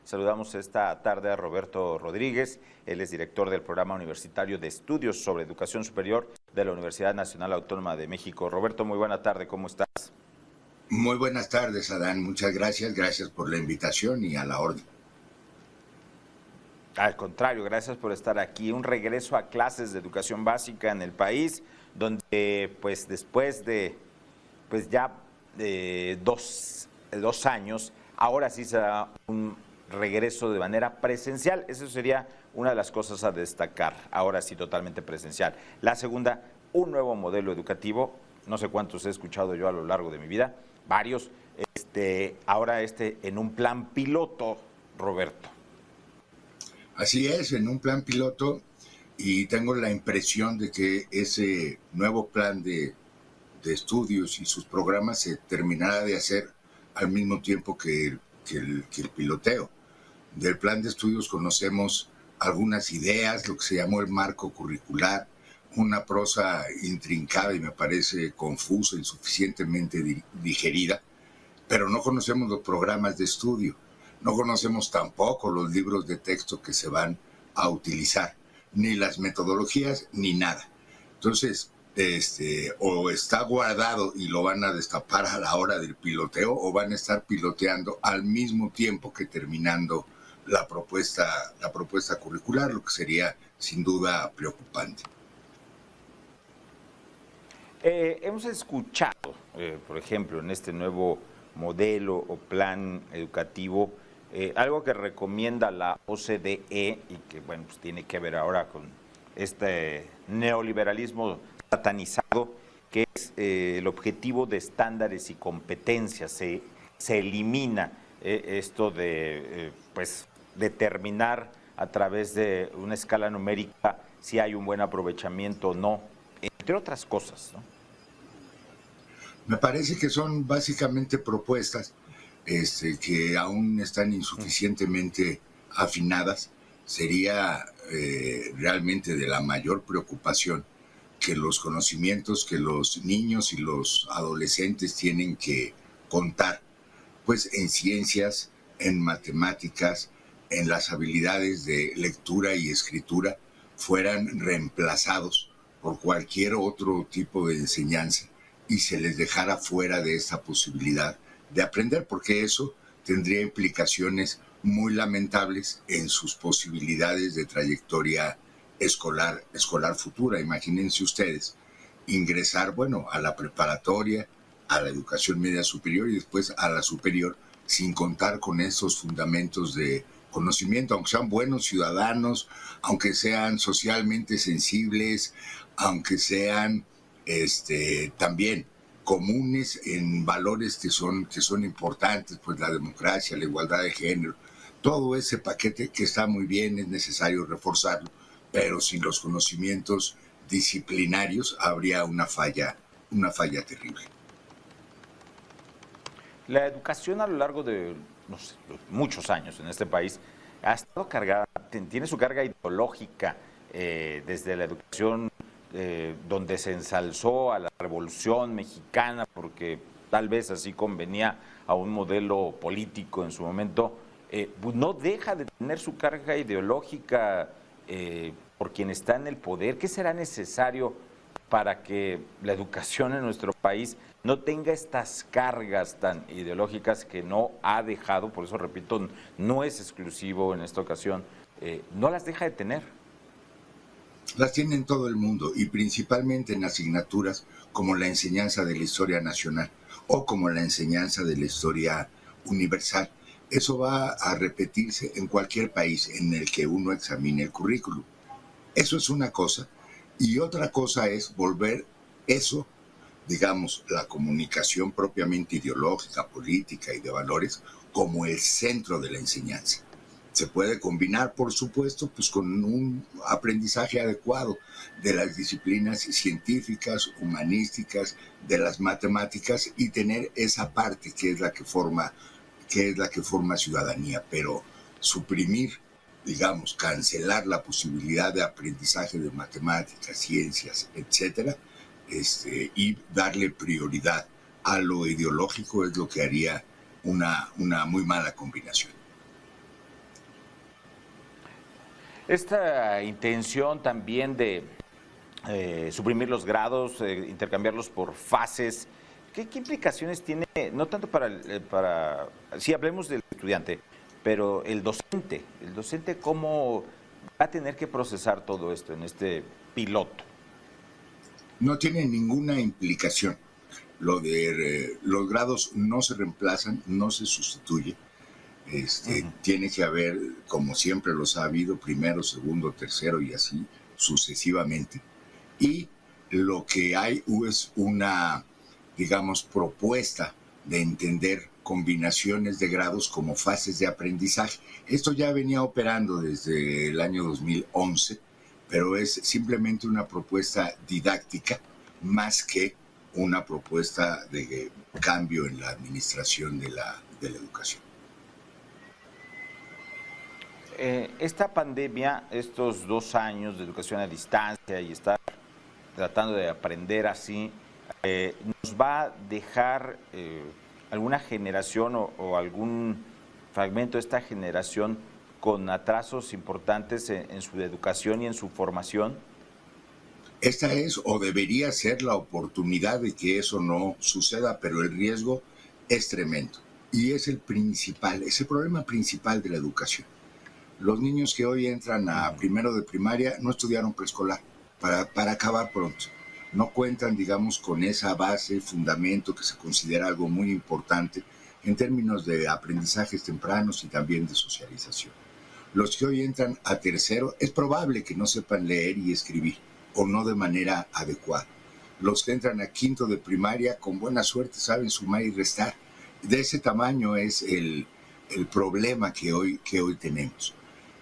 Saludamos esta tarde a Roberto Rodríguez. Él es director del Programa Universitario de Estudios sobre Educación Superior de la Universidad Nacional Autónoma de México. Roberto, muy buena tarde, ¿cómo estás? Muy buenas tardes, Adán. Muchas gracias. Gracias por la invitación y a la orden. Al contrario, gracias por estar aquí. Un regreso a clases de educación básica en el país, donde pues después de dos años, ahora sí será un regreso de manera presencial. Eso sería una de las cosas a destacar, ahora sí totalmente presencial. La segunda, un nuevo modelo educativo, no sé cuántos he escuchado yo a lo largo de mi vida, varios, ahora en un plan piloto, Roberto. Así es, en un plan piloto, y tengo la impresión de que ese nuevo plan de estudios y sus programas se terminará de hacer al mismo tiempo que el piloteo. Del plan de estudios conocemos algunas ideas, lo que se llamó el marco curricular, una prosa intrincada y me parece confusa, insuficientemente digerida, pero no conocemos los programas de estudio, no conocemos tampoco los libros de texto que se van a utilizar, ni las metodologías, ni nada. Entonces, o está guardado y lo van a destapar a la hora del piloteo, o van a estar piloteando al mismo tiempo que terminando la propuesta curricular, lo que sería sin duda preocupante. Hemos escuchado, por ejemplo, en este nuevo modelo o plan educativo, algo que recomienda la OCDE y que, bueno, pues tiene que ver ahora con este neoliberalismo satanizado, que es el objetivo de estándares y competencias. Se elimina esto de determinar a través de una escala numérica si hay un buen aprovechamiento o no, entre otras cosas, ¿no? Me parece que son básicamente propuestas que aún están insuficientemente afinadas. Sería realmente de la mayor preocupación que los conocimientos que los niños y los adolescentes tienen que contar, pues en ciencias, en matemáticas, en las habilidades de lectura y escritura, fueran reemplazados por cualquier otro tipo de enseñanza y se les dejara fuera de esta posibilidad de aprender, porque eso tendría implicaciones muy lamentables en sus posibilidades de trayectoria escolar futura. Imagínense ustedes ingresar, a la preparatoria, a la educación media superior y después a la superior sin contar con esos fundamentos de conocimiento, aunque sean buenos ciudadanos, aunque sean socialmente sensibles, aunque sean también comunes en valores que son importantes, pues la democracia, la igualdad de género, todo ese paquete que está muy bien, es necesario reforzarlo, pero sin los conocimientos disciplinarios habría una falla terrible. La educación a lo largo de muchos años en este país ha estado cargada, tiene su carga ideológica, desde la educación donde se ensalzó a la Revolución Mexicana, porque tal vez así convenía a un modelo político en su momento, pues no deja de tener su carga ideológica por quien está en el poder. ¿Qué será necesario para que la educación en nuestro país no tenga estas cargas tan ideológicas que no ha dejado? Por eso repito, no es exclusivo en esta ocasión, no las deja de tener. Las tiene en todo el mundo y principalmente en asignaturas como la enseñanza de la historia nacional o como la enseñanza de la historia universal. Eso va a repetirse en cualquier país en el que uno examine el currículum. Eso es una cosa. Y otra cosa es volver eso, digamos, la comunicación propiamente ideológica, política y de valores, como el centro de la enseñanza. Se puede combinar, por supuesto, pues con un aprendizaje adecuado de las disciplinas científicas, humanísticas, de las matemáticas y tener esa parte que es la que forma ciudadanía, pero suprimir, digamos, cancelar la posibilidad de aprendizaje de matemáticas, ciencias, etcétera, y darle prioridad a lo ideológico es lo que haría una muy mala combinación. Esta intención también de suprimir los grados, intercambiarlos por fases, ¿qué implicaciones tiene, no tanto sí hablemos del estudiante, pero el docente cómo va a tener que procesar todo esto en este piloto? No tiene ninguna implicación. Lo de los grados no se reemplazan, no se sustituye. Tiene que haber, como siempre los ha habido, primero, segundo, tercero y así sucesivamente. Y lo que hay es una, digamos, propuesta de entender combinaciones de grados como fases de aprendizaje. Esto ya venía operando desde el año 2011, pero es simplemente una propuesta didáctica más que una propuesta de cambio en la administración de la educación. Esta pandemia, estos 2 años de educación a distancia y estar tratando de aprender así, nos va a dejar alguna generación o algún fragmento de esta generación con atrasos importantes en su educación y en su formación. Esta es o debería ser la oportunidad de que eso no suceda, pero el riesgo es tremendo. Y es el problema principal de la educación. Los niños que hoy entran a primero de primaria no estudiaron preescolar para acabar pronto. No cuentan, digamos, con esa base, fundamento que se considera algo muy importante en términos de aprendizajes tempranos y también de socialización. Los que hoy entran a tercero es probable que no sepan leer y escribir o no de manera adecuada. Los que entran a quinto de primaria con buena suerte saben sumar y restar. De ese tamaño es el problema que hoy tenemos.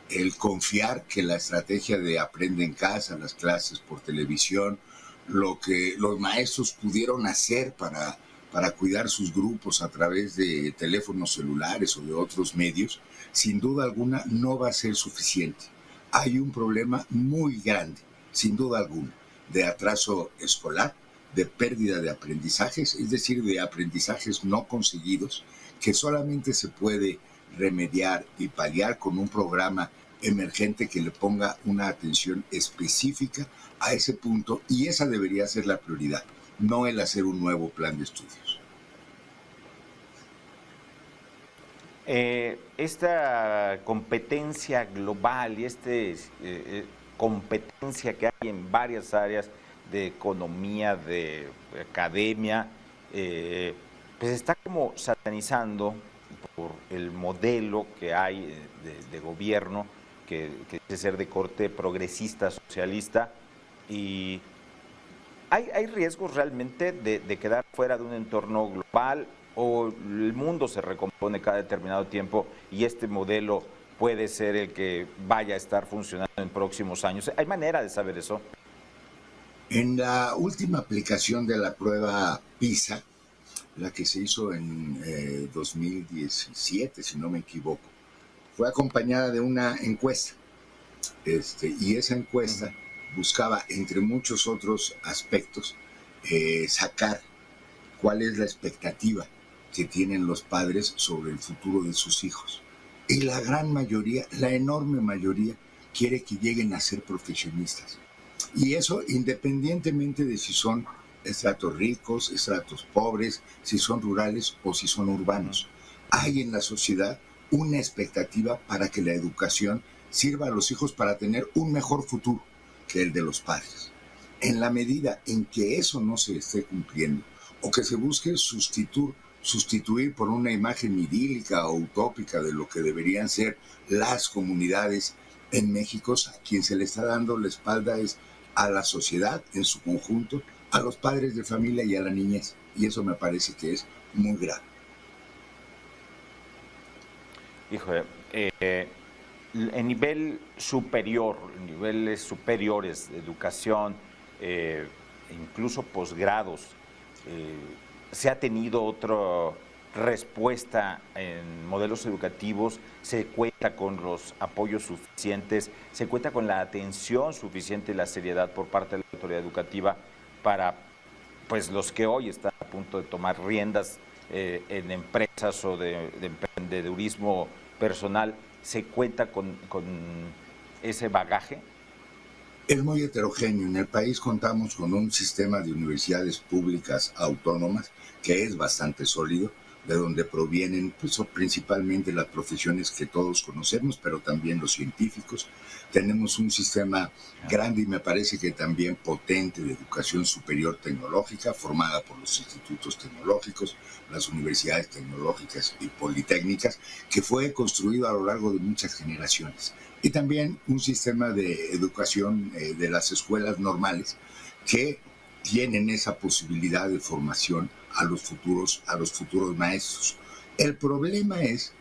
El confiar que la estrategia de aprende en casa, las clases por televisión, lo que los maestros pudieron hacer para cuidar sus grupos a través de teléfonos celulares o de otros medios, sin duda alguna no va a ser suficiente. Hay un problema muy grande, sin duda alguna, de atraso escolar, de pérdida de aprendizajes, es decir, de aprendizajes no conseguidos, que solamente se puede remediar y paliar con un programa emergente que le ponga una atención específica a ese punto, y esa debería ser la prioridad, no el hacer un nuevo plan de estudios. Esta competencia global y competencia que hay en varias áreas de economía, de academia, pues está como satanizando por el modelo que hay de gobierno, que dice ser de corte progresista, socialista, y ¿hay riesgos realmente de quedar fuera de un entorno global, o el mundo se recompone cada determinado tiempo y este modelo puede ser el que vaya a estar funcionando en próximos años? ¿Hay manera de saber eso? En la última aplicación de la prueba PISA, la que se hizo en 2017, si no me equivoco, fue acompañada de una encuesta. Y esa encuesta buscaba, entre muchos otros aspectos, sacar cuál es la expectativa que tienen los padres sobre el futuro de sus hijos. Y la gran mayoría, la enorme mayoría, quiere que lleguen a ser profesionistas. Y eso independientemente de si son estratos ricos, estratos pobres, si son rurales o si son urbanos. Hay en la sociedad una expectativa para que la educación sirva a los hijos para tener un mejor futuro que el de los padres. En la medida en que eso no se esté cumpliendo, o que se busque sustituir por una imagen idílica o utópica de lo que deberían ser las comunidades en México, a quien se le está dando la espalda es a la sociedad en su conjunto, a los padres de familia y a la niñez. Y eso me parece que es muy grave. Híjole, en nivel superior, en niveles superiores de educación, incluso posgrados, ¿se ha tenido otra respuesta en modelos educativos? ¿Se cuenta con los apoyos suficientes? ¿Se cuenta con la atención suficiente y la seriedad por parte de la autoridad educativa para, pues, los que hoy están a punto de tomar riendas en empresas o de emprendedurismo personal? ¿Se cuenta con ese bagaje? Es muy heterogéneo. En el país contamos con un sistema de universidades públicas autónomas que es bastante sólido, de donde provienen pues, principalmente las profesiones que todos conocemos, pero también los científicos. Tenemos un sistema grande y me parece que también potente de educación superior tecnológica, formada por los institutos tecnológicos, las universidades tecnológicas y politécnicas, que fue construido a lo largo de muchas generaciones. Y también un sistema de educación de las escuelas normales que tienen esa posibilidad de formación a los futuros maestros. El problema es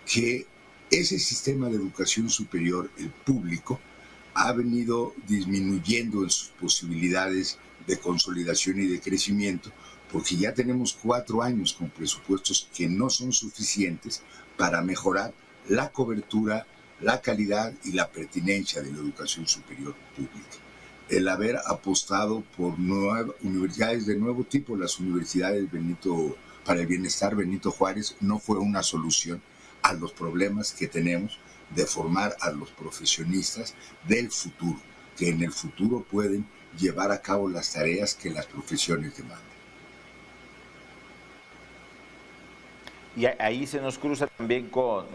que ese sistema de educación superior, el público, ha venido disminuyendo en sus posibilidades de consolidación y de crecimiento, porque ya tenemos 4 años con presupuestos que no son suficientes para mejorar la cobertura, la calidad y la pertinencia de la educación superior pública. El haber apostado por universidades de nuevo tipo, las universidades para el bienestar Benito Juárez, no fue una solución a los problemas que tenemos de formar a los profesionistas del futuro, que en el futuro pueden llevar a cabo las tareas que las profesiones demandan. Y ahí se nos cruza también con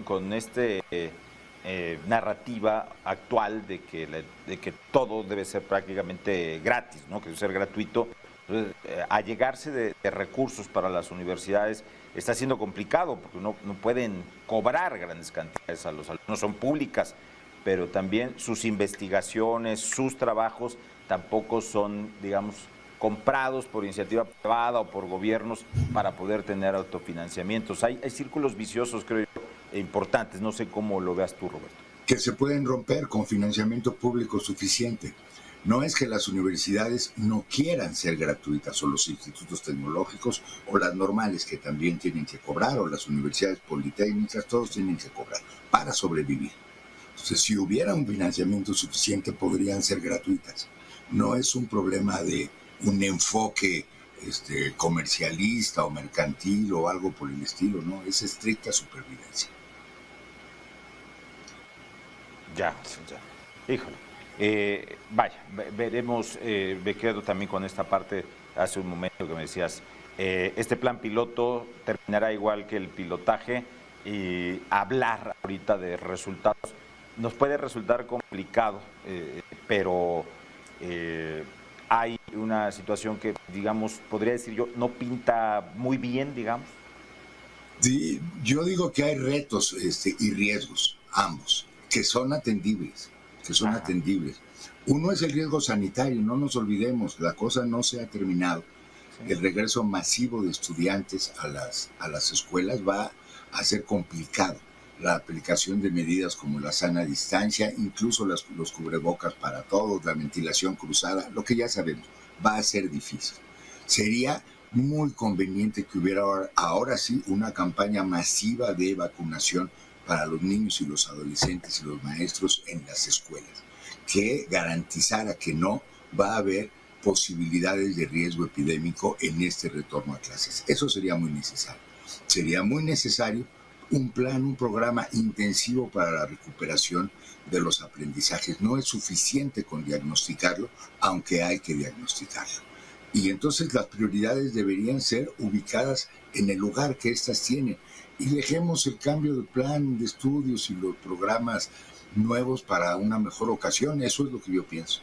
narrativa actual de que todo debe ser prácticamente gratis, ¿no? Que debe ser gratuito. Entonces, allegarse de recursos para las universidades está siendo complicado porque no pueden cobrar grandes cantidades a los alumnos, son públicas, pero también sus investigaciones, sus trabajos tampoco son, digamos, comprados por iniciativa privada o por gobiernos para poder tener autofinanciamientos. Hay círculos viciosos, creo yo, importantes. No sé cómo lo veas tú, Roberto. Que se pueden romper con financiamiento público suficiente. No es que las universidades no quieran ser gratuitas, o los institutos tecnológicos, o las normales que también tienen que cobrar, o las universidades politécnicas, todos tienen que cobrar para sobrevivir. Entonces, si hubiera un financiamiento suficiente, podrían ser gratuitas. No es un problema de un enfoque comercialista o mercantil o algo por el estilo, no, es estricta supervivencia. Ya. Híjole. Vaya, veremos, me quedo también con esta parte, hace un momento que me decías, este plan piloto terminará igual que el pilotaje, y hablar ahorita de resultados nos puede resultar complicado, pero hay una situación que, digamos, podría decir yo, no pinta muy bien, digamos. Sí, yo digo que hay retos y riesgos, ambos, que son atendibles. Uno es el riesgo sanitario, no nos olvidemos, la cosa no se ha terminado. Sí. El regreso masivo de estudiantes a las escuelas va a ser complicado. La aplicación de medidas como la sana distancia, incluso los cubrebocas para todos, la ventilación cruzada, lo que ya sabemos, va a ser difícil. Sería muy conveniente que hubiera ahora sí una campaña masiva de vacunación para los niños y los adolescentes y los maestros en las escuelas, que garantizara que no va a haber posibilidades de riesgo epidémico en este retorno a clases. Eso sería muy necesario. Sería muy necesario un programa intensivo para la recuperación de los aprendizajes. No es suficiente con diagnosticarlo, aunque hay que diagnosticarlo. Y entonces las prioridades deberían ser ubicadas en el lugar que éstas tienen. Y dejemos el cambio de plan de estudios y los programas nuevos para una mejor ocasión. Eso es lo que yo pienso.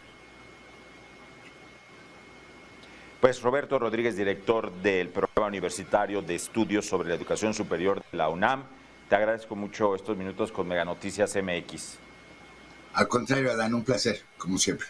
Pues Roberto Rodríguez, director del Programa Universitario de Estudios sobre la Educación Superior de la UNAM, te agradezco mucho estos minutos con Mega Noticias MX. Al contrario, Adán, un placer, como siempre.